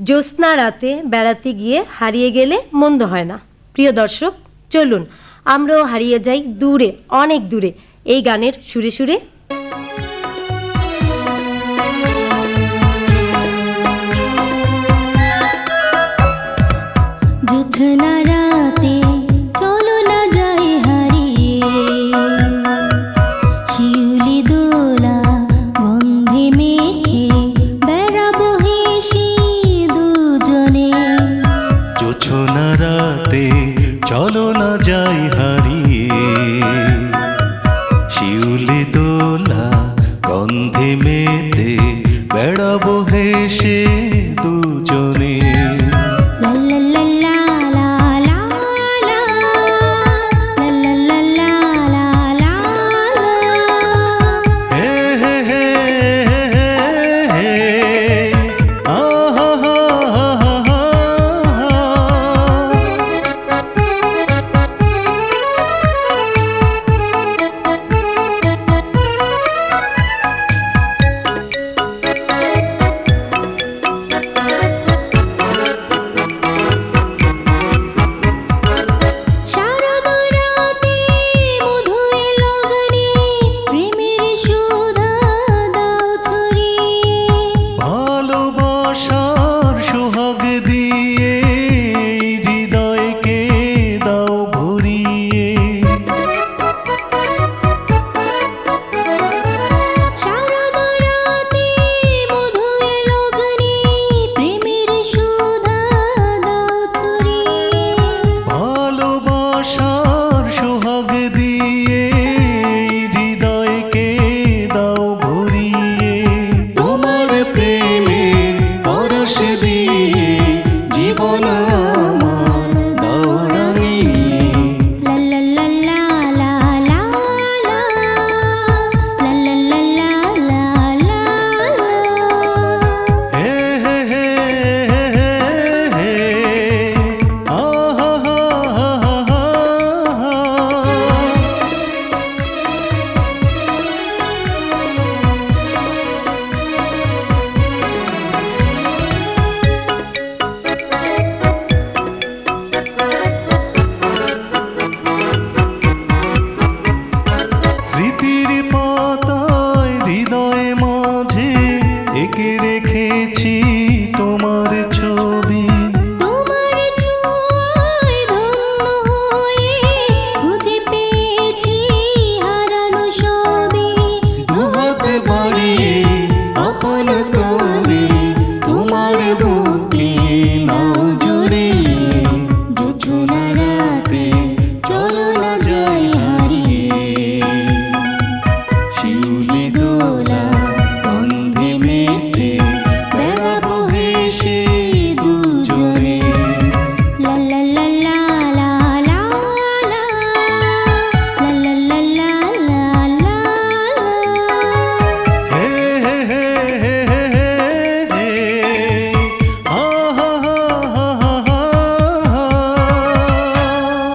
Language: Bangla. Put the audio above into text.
জ্যোৎস্না রাতে বেড়াতে গিয়ে হারিয়ে গেলে মন্দ হয় না। প্রিয় দর্শক, চলুন আমরাও হারিয়ে যাই দূরে, অনেক দূরে, এই গানের সুরে সুরে। জ্যোৎস্না রাতে চলো না যাই হারিয়ে, শিউলি দোলা গন্ধে মেখে বেড়াবো হেসে দুজনে। জোছনা রাতে চলো না যাই হারিয়ে,